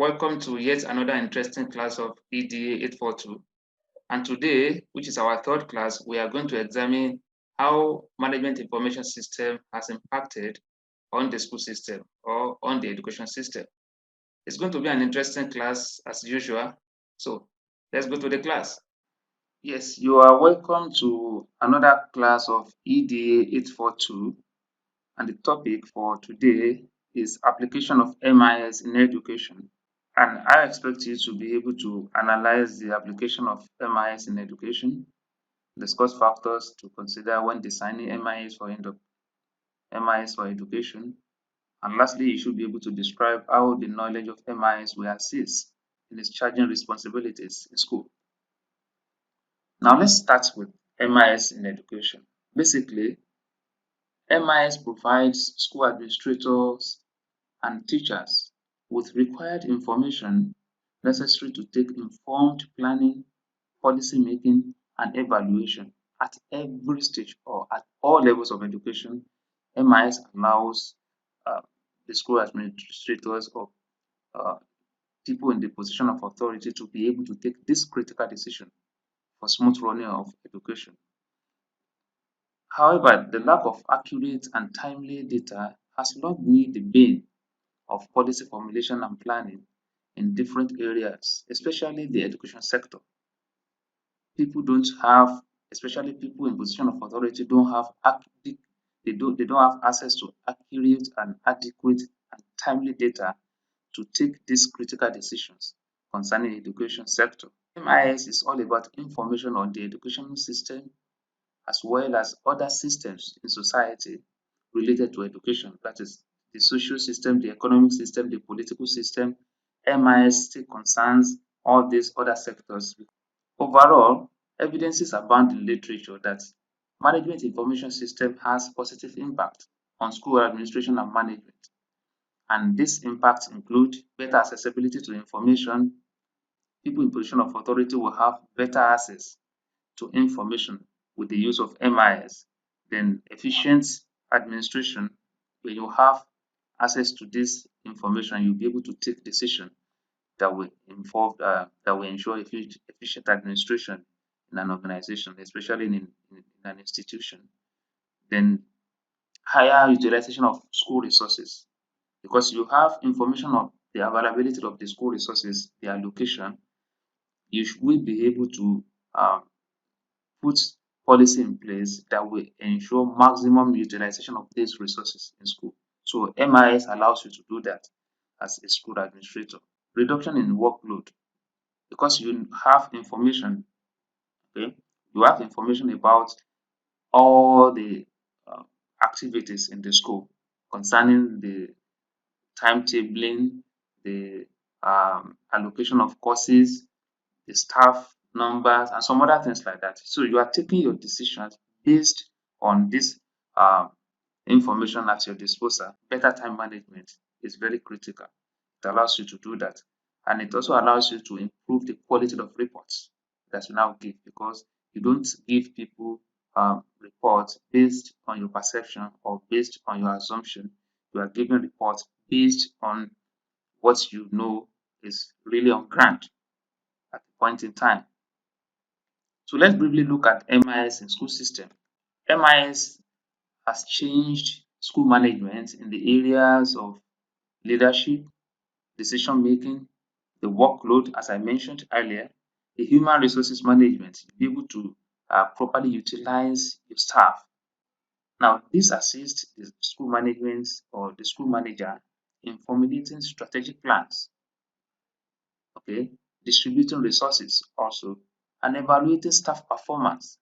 Welcome to yet another interesting class of EDA842. And today, which is our third class, we are going to examine how management information system has impacted on the school system or on the education system. It's going to be an interesting class as usual. So let's go to the class. Yes, you are welcome to another class of EDA842. And the topic for today is application of MIS in education. And I expect you to be able to analyze the application of MIS in education, discuss factors to consider when designing MIS for education, and lastly, you should be able to describe how the knowledge of MIS will assist in discharging responsibilities in school. Now let's start with MIS in education. Basically, MIS provides school administrators and teachers with required information necessary to take informed planning, policy making, and evaluation at every stage or at all levels of education. MIS allows the school administrators or uh, people in the position of authority to be able to take this critical decision for smooth running of education. However, the lack of accurate and timely data has long been the bane of policy formulation and planning in different areas, especially the education sector. People don't have, especially people in position of authority, don't have they don't have access to accurate and adequate and timely data to take these critical decisions concerning the education sector. MIS is all about information on the education system as well as other systems in society related to education. That is the social system, the economic system, the political system. MIS still concerns all these other sectors. Overall, evidences abound in literature that management information system has positive impact on school administration and management. And these impacts include better accessibility to information. People in position of authority will have better access to information with the use of MIS. Then efficient administration, when you have access to this information, you'll be able to take decisions that will that will ensure efficient administration in an organization, especially in an institution. Then higher utilization of school resources, because you have information of the availability of the school resources, their location, will be able to put policy in place that will ensure maximum utilization of these resources in school. So MIS allows you to do that as a school administrator. Reduction in workload, because you have information, okay, you have information about all the uh, activities in the school concerning the timetabling, the allocation of courses, the staff numbers, and some other things like that. So you are taking your decisions based on this information at your disposal. Better time management is very critical. It allows you to do that. And it also allows you to improve the quality of reports that you now give, because you don't give people reports based on your perception or based on your assumption. You are giving reports based on what you know is really on ground at the point in time. So let's briefly look at MIS in school system. MIS has changed school management in the areas of leadership, decision making, the workload, as I mentioned earlier, the human resources management, to be able to properly utilize your staff. Now, this assists the school management or the school manager in formulating strategic plans, okay, distributing resources also, and evaluating staff performance.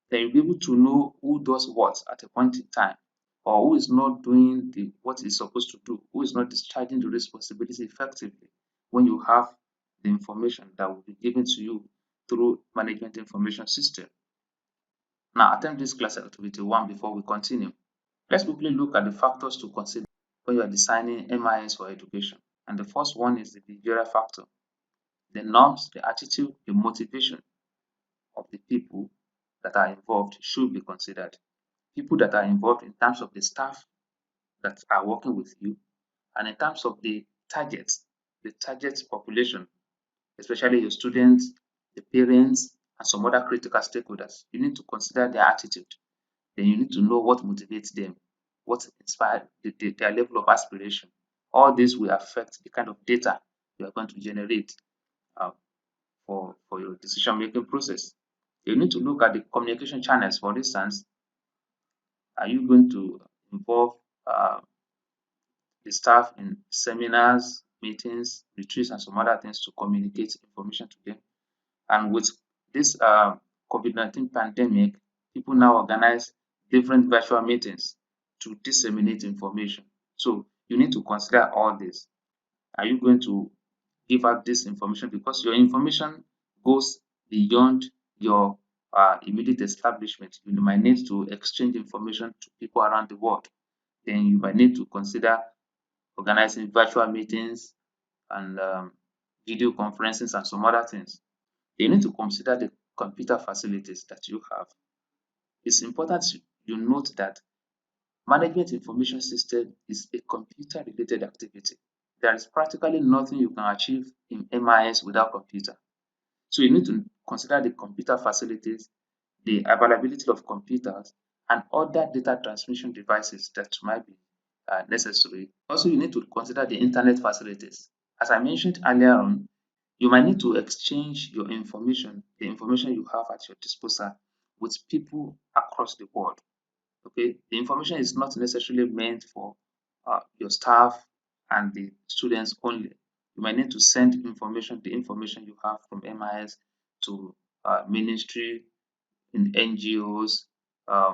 Then you'll be able to know who does what at a point in time, or who is not doing what is supposed to do, who is not discharging the responsibility effectively when you have the information that will be given to you through management information system. Now attempt this class activity 1 before we continue. Let's quickly look at the factors to consider when you are designing MIS for education. And the first one is the behavioral factor. The norms, the attitude, the motivation of the people that are involved should be considered. People that are involved in terms of the staff that are working with you, and in terms of the targets, the target population, especially your students, the parents, and some other critical stakeholders. You need to consider their attitude. Then you need to know what motivates them, what inspires their level of aspiration. All this will affect the kind of data you are going to generate uh, for your decision-making process. You need to look at the communication channels. For instance, are you going to involve uh, the staff in seminars, meetings, retreats, and some other things to communicate information to them? And with this COVID-19 pandemic, people now organize different virtual meetings to disseminate information. So you need to consider all this. Are you going to give out this information? Because your information goes beyond your immediate establishment. You might need to exchange information to people around the world. Then you might need to consider organizing virtual meetings and video conferences and some other things. You need to consider the computer facilities that you have. It's important you note that management information system is a computer related activity. There is practically nothing you can achieve in MIS without computer. So you need to consider the computer facilities, the availability of computers, and other data transmission devices that might be necessary. Also, you need to consider the internet facilities. As I mentioned earlier on, you might need to exchange your information, the information you have at your disposal, with people across the world. Okay, the information is not necessarily meant for your staff and the students only. You might need to send information, the information you have from MIS to ministry, in NGOs,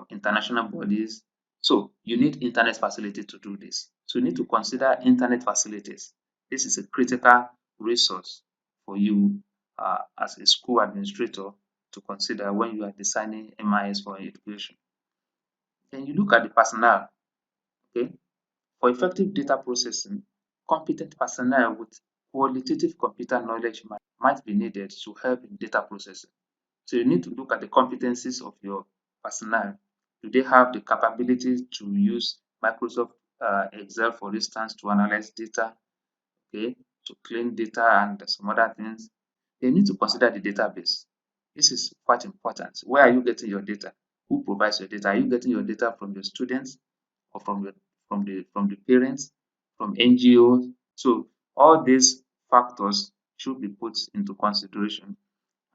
international bodies. So you need internet facility to do this. So you need to consider internet facilities. This is a critical resource for you as a school administrator to consider when you are designing MIS for education. Then you look at the personnel. Okay, for effective data processing, competent personnel with qualitative computer knowledge might be needed to help in data processing. So you need to look at the competencies of your personnel. Do they have the capability to use Microsoft Excel, for instance, to analyze data, okay, to clean data and some other things? They need to consider the database. This is quite important. Where are you getting your data? Who provides your data? Are you getting your data from your students or from the parents, from NGOs? So all these factors should be put into consideration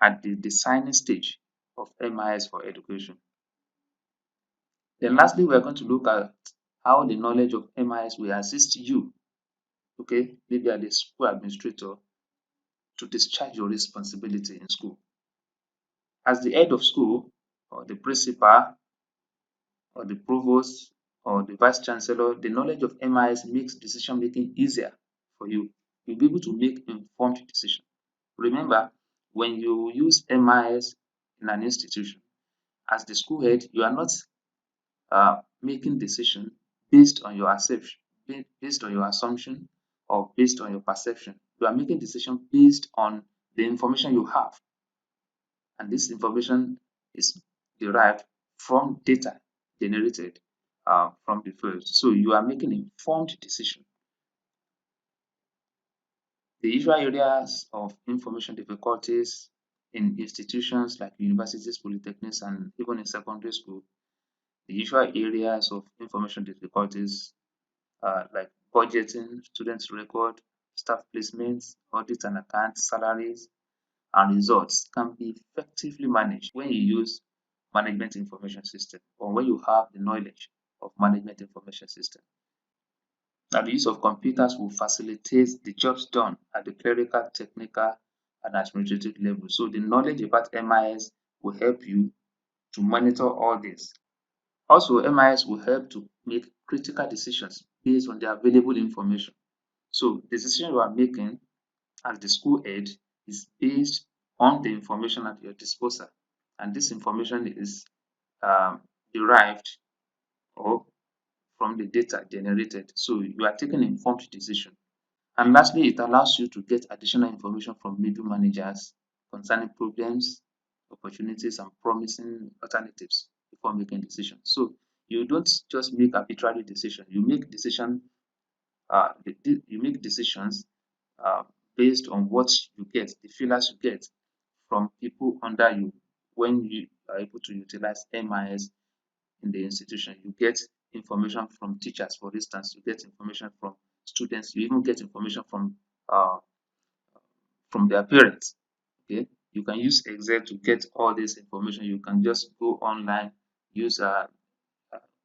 at the designing stage of MIS for education. Then lastly, we're going to look at how the knowledge of MIS will assist you, okay, maybe as the school administrator, to discharge your responsibility in school. As the head of school, or the principal, or the provost, or the vice chancellor, the knowledge of MIS makes decision making easier for you. You'll be able to make informed decisions. Remember, when you use MIS in an institution, as the school head, you are not making decision based on your assumption, based on your assumption, or based on your perception. You are making decision based on the information you have, and this information is derived from data generated from the field. So you are making informed decision. The usual areas of information difficulties in institutions like universities, polytechnics, and even in secondary school, the usual areas of information difficulties like budgeting, students' record, staff placements, audit and accounts, salaries, and results can be effectively managed when you use management information system or when you have the knowledge of management information system. Now, the use of computers will facilitate the jobs done at the clerical, technical, and administrative level. So the knowledge about MIS will help you to monitor all this. Also, MIS will help to make critical decisions based on the available information. So the decision you are making as the school head is based on the information at your disposal. And this information is derived or from the data generated. So you are taking informed decision. And lastly, it allows you to get additional information from middle managers concerning problems, opportunities, and promising alternatives before making decisions. So you don't just make arbitrary decisions. You make decisions uh, based on what you get, the feelers you get from people under you. When you are able to utilize MIS in the institution, you get information from teachers, for instance, you get information from students, you even get information uh, from their parents. Okay, you can use Excel to get all this information. You can just go online, use uh,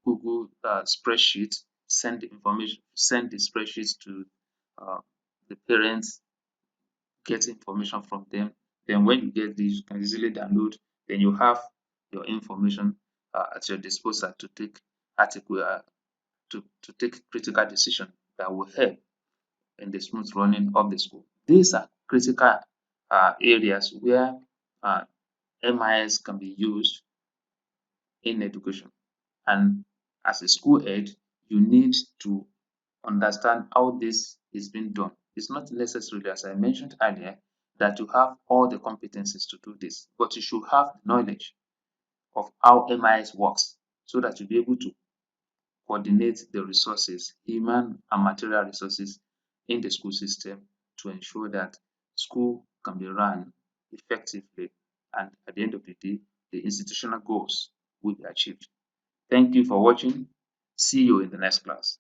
Google spreadsheet, send the information, send the spreadsheets to uh, the parents, get information from them. Then when you get this, you can easily download. Then you have your information at your disposal to take article to take critical decision that will help in the smooth running of the school. These are critical areas where uh, MIS can be used in education. And as a school head, you need to understand how this is being done. It's not necessarily, as I mentioned earlier, that you have all the competencies to do this, but you should have knowledge of how MIS works so that you'll be able to coordinate the resources, human and material resources in the school system to ensure that school can be run effectively and at the end of the day, the institutional goals will be achieved. Thank you for watching. See you in the next class.